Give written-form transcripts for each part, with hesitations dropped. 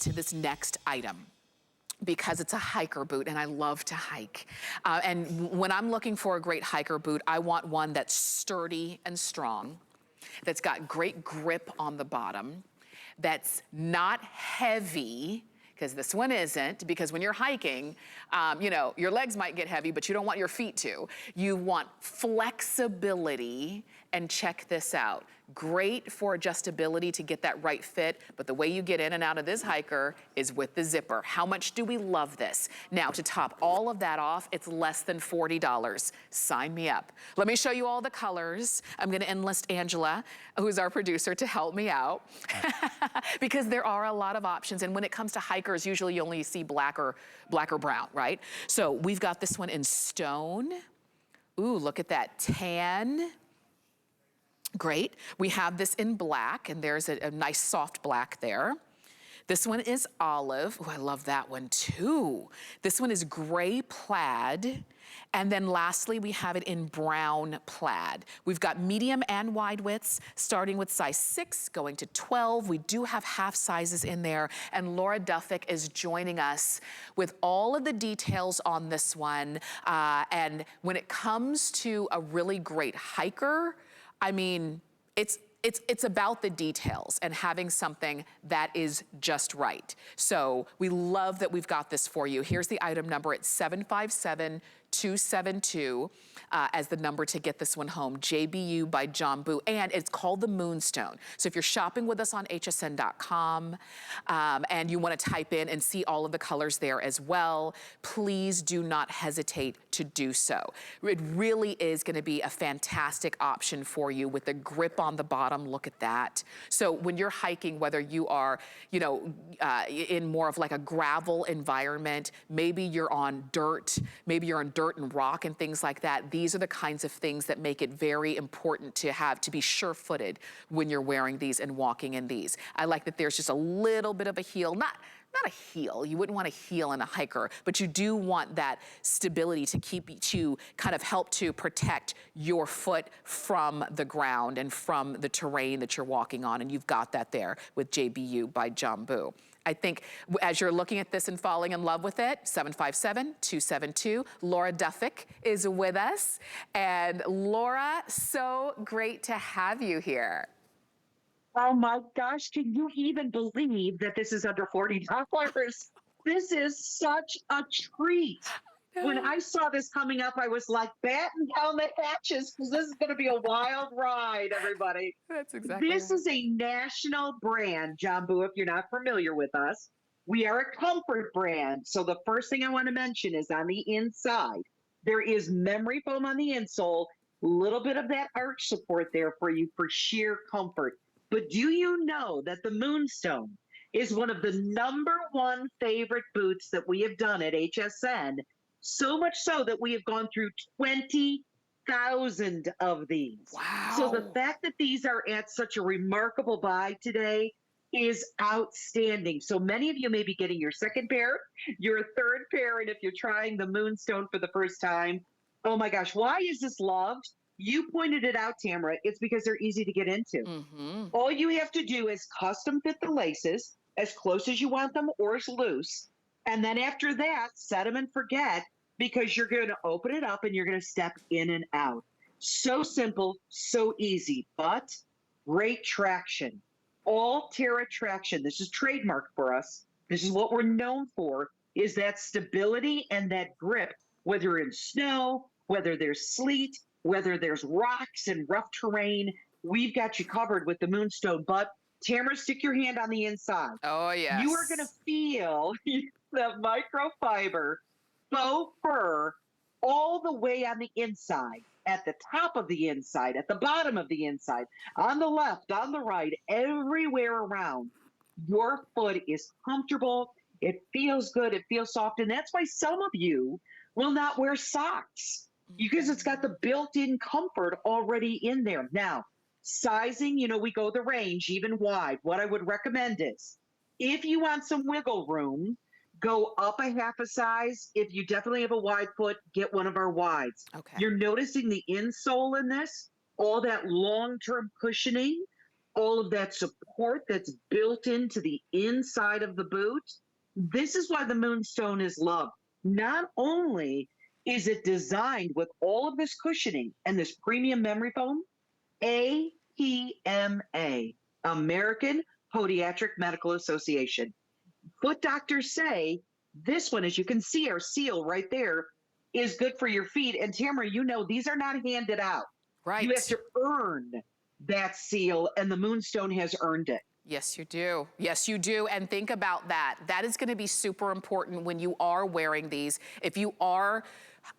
to this next item because it's a hiker boot and I love to hike. And when I'm looking for a great hiker boot, I want one that's sturdy and strong, that's got great grip on the bottom, that's not heavy, because this one isn't, because when you're hiking, you know, your legs might get heavy, but you don't want your feet to. You want flexibility, and check this out. Great for adjustability to get that right fit, but the way you get in and out of this hiker is with the zipper. How much do we love this? Now, to top all of that off, it's less than $40. Sign me up. Let me show you all the colors. I'm gonna enlist Angela, who's our producer, to help me out, because there are a lot of options, and when it comes to hikers, usually you only see black or brown, right? So we've got this one in stone. Ooh, look at that, tan. Great. We have this in black, and there's a nice soft black there. This one is olive. Oh, I love that one too. This one is gray plaid. And then lastly, we have it in brown plaid. We've got medium and wide widths, starting with size 6, going to 12. We do have half sizes in there. And Laura Duffick is joining us with all of the details on this one. And when it comes to a really great hiker, I mean, it's about the details and having something that is just right. So we love that we've got this for you. Here's the item number. It's 757272 as the number to get this one home. JBU by Jambu, and it's called the Moonstone. So if you're shopping with us on hsn.com and you want to type in and see all of the colors there as well, please do not hesitate to do so. It really is going to be a fantastic option for you with the grip on the bottom. Look at that. So when you're hiking, whether you are, you know, in more of like a gravel environment, maybe you're on dirt, maybe you're on dirt and rock and things like that, these are the kinds of things that make it very important to be sure-footed when you're wearing these and walking in these. I like that there's just a little bit of a heel, not a heel, you wouldn't want a heel in a hiker, but you do want that stability to kind of help to protect your foot from the ground and from the terrain that you're walking on, and you've got that there with JBU by Jambu. I think as you're looking at this and falling in love with it, 757272, Laura Duffick is with us. And Laura, so great to have you here. Oh my gosh, can you even believe that this is under $40? This is such a treat. When I saw this coming up, I was like, batten down the hatches, because this is going to be a wild ride, everybody. That's exactly This right. is a national brand, Jambu, if you're not familiar with us. We are a comfort brand. So the first thing I want to mention is on the inside, there is memory foam on the insole, a little bit of that arch support there for you for sheer comfort. But do you know that the Moonstone is one of the #1 favorite boots that we have done at HSN? So much so that we have gone through 20,000 of these. Wow. So the fact that these are at such a remarkable buy today is outstanding. So many of you may be getting your second pair, your third pair, and if you're trying the Moonstone for the first time, oh my gosh, why is this loved? You pointed it out, Tamara. It's because they're easy to get into. All you have to do is custom fit the laces as close as you want them or as loose. And then after that, set them and forget, because you're going to open it up and you're going to step in and out. So simple, so easy, but great traction. All Terra traction. This is trademark for us. This is what we're known for, is that stability and that grip, whether you're in snow, whether there's sleet, whether there's rocks and rough terrain, we've got you covered with the Moonstone. But Tamara, stick your hand on the inside. Oh, yes. You are going to feel the microfiber faux fur all the way on the inside, at the top of the inside, at the bottom of the inside, on the left, on the right, everywhere around. Your foot is comfortable. It feels good. It feels soft. And that's why some of you will not wear socks, because it's got the built-in comfort already in there. Now, sizing, you know, we go the range, even wide. What I would recommend is, if you want some wiggle room, go up a half a size. If you definitely have a wide foot, get one of our wides. Okay. You're noticing the insole in this, all that long-term cushioning. all of that support that's built into the inside of the boot. This is why the Moonstone is loved. Not only is it designed with all of this cushioning and this premium memory foam, APMA, American Podiatric Medical Association. Foot doctors say this one, as you can see, our seal right there, is good for your feet. And Tamara, you know, these are not handed out. Right. You have to earn that seal, and the Moonstone has earned it. Yes, you do. Yes, you do. And think about that. That is going to be super important when you are wearing these. If you are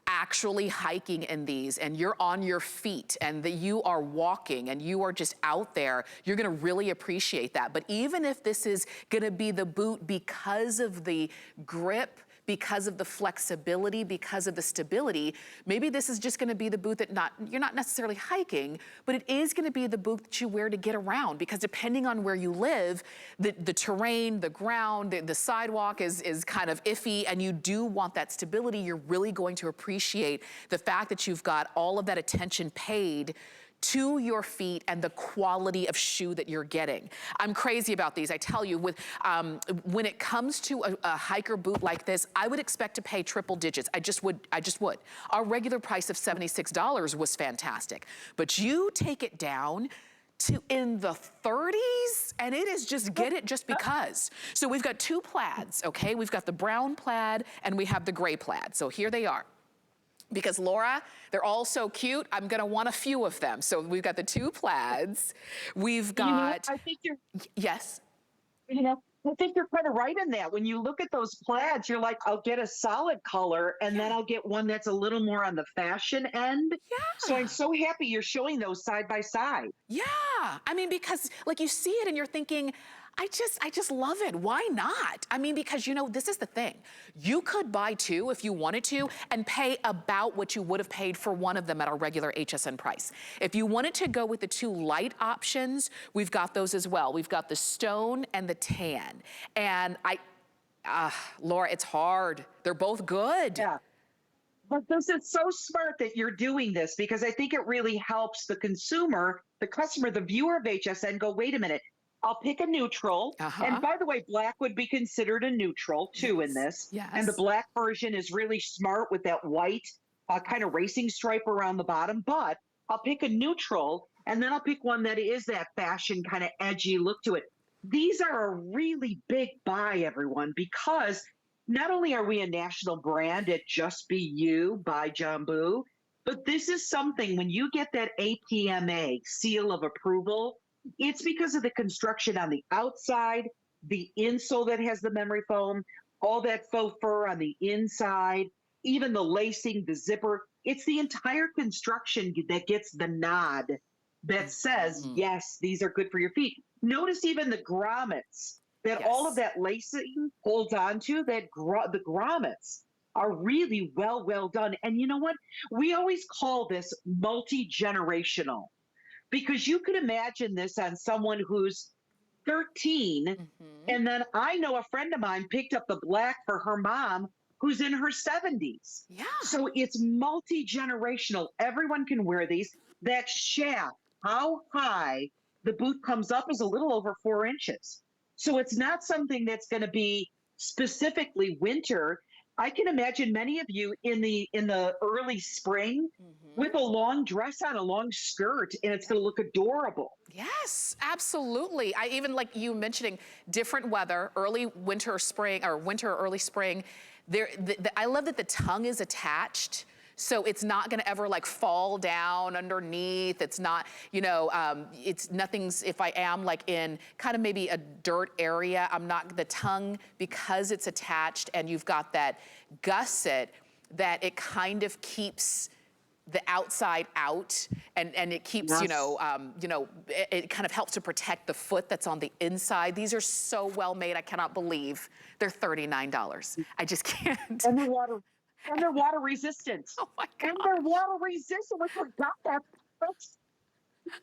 actually hiking in these and you're on your feet and that you are walking and you are just out there, you're going to really appreciate that. But even if this is going to be the boot because of the grip, because of the flexibility, because of the stability, maybe this is just gonna be the boot that you're not necessarily hiking, but it is gonna be the boot that you wear to get around, because depending on where you live, the terrain, the ground, the sidewalk is kind of iffy, and you do want that stability. You're really going to appreciate the fact that you've got all of that attention paid to your feet and the quality of shoe that you're getting. I'm crazy about these. I tell you, with when it comes to a hiker boot like this, I would expect to pay triple digits. I just would. Our regular price of $76 was fantastic, but you take it down to in the 30s, and it is just get it just because. So we've got two plaids, okay? We've got the brown plaid and we have the gray plaid. So here they are. Because Laura, they're all so cute, I'm gonna want a few of them. So we've got the two plaids. We've got, you know, I think you're, yes. You know, I think you're kind of right in that. When you look at those plaids, you're like, I'll get a solid color, and then I'll get one that's a little more on the fashion end. Yeah. So I'm so happy you're showing those side by side. Yeah, I mean, because like you see it and you're thinking, I just love it. Why not? I mean, because you know, this is the thing. You could buy two if you wanted to and pay about what you would have paid for one of them at our regular HSN price. If you wanted to go with the two light options, we've got those as well. We've got the stone and the tan. And Laura, it's hard. They're both good. Yeah. But this is so smart that you're doing this, because I think it really helps the consumer, the customer, the viewer of HSN go, wait a minute, I'll pick a neutral. And by the way, black would be considered a neutral too in this. Yes. And the black version is really smart with that white kind of racing stripe around the bottom. But I'll pick a neutral, and then I'll pick one that is that fashion kind of edgy look to it. These are a really big buy, everyone, because not only are we a national brand at JBU by Jambu, but this is something, when you get that APMA seal of approval, it's because of the construction on the outside, the insole that has the memory foam, all that faux fur on the inside, even the lacing, the zipper. It's the entire construction that gets the nod that says, yes, these are good for your feet. Notice even the grommets that all of that lacing holds onto, the grommets are really well done. And you know what? We always call this multi-generational, because you could imagine this on someone who's 13, and then I know a friend of mine picked up the black for her mom who's in her 70s. Yeah. So it's multi-generational. Everyone can wear these. That shaft, how high the boot comes up, is a little over 4 inches. So it's not something that's going to be specifically winter. I can imagine many of you in the early spring with a long dress on, a long skirt, and it's going to look adorable. Yes, absolutely. I even, like you mentioning, different weather, early winter or spring, or winter or early spring. I love that the tongue is attached, so it's not gonna ever like fall down underneath. It's not, you know, it's nothing's, if I am like in kind of maybe a dirt area, I'm not, the tongue, because it's attached and you've got that gusset, that it kind of keeps the outside out, and it keeps, you know, it kind of helps to protect the foot that's on the inside. These are so well made. I cannot believe they're $39. I just can't. And they're water resistant. Oh my God. And they're water resistant. We forgot that.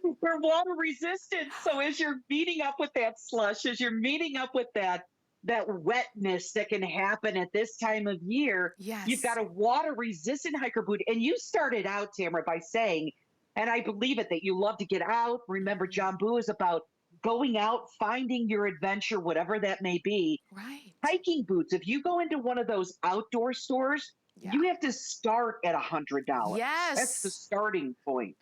They're water resistant. So as you're meeting up with that slush, as you're meeting up with that wetness that can happen at this time of year, you've got a water resistant hiker boot. And you started out, Tamara, by saying, and I believe it, that you love to get out. Remember, Jambu is about going out, finding your adventure, whatever that may be. Right. Hiking boots, if you go into one of those outdoor stores, Yeah. you have to start at $100. That's the Yes. starting point.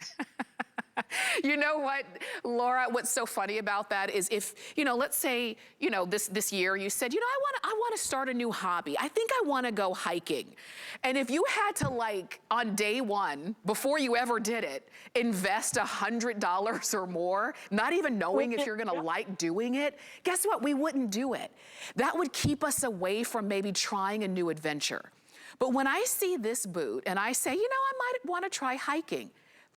You know what, Laura, what's so funny about that is if, let's say, this year you said, I want to start a new hobby. I think I want to go hiking. And if you had to, like, on day one, before you ever did it, invest $100 or more, not even knowing if you're going to like doing it, guess what? We wouldn't do it. That would keep us away from maybe trying a new adventure. But when I see this boot and I say, I might want to try hiking,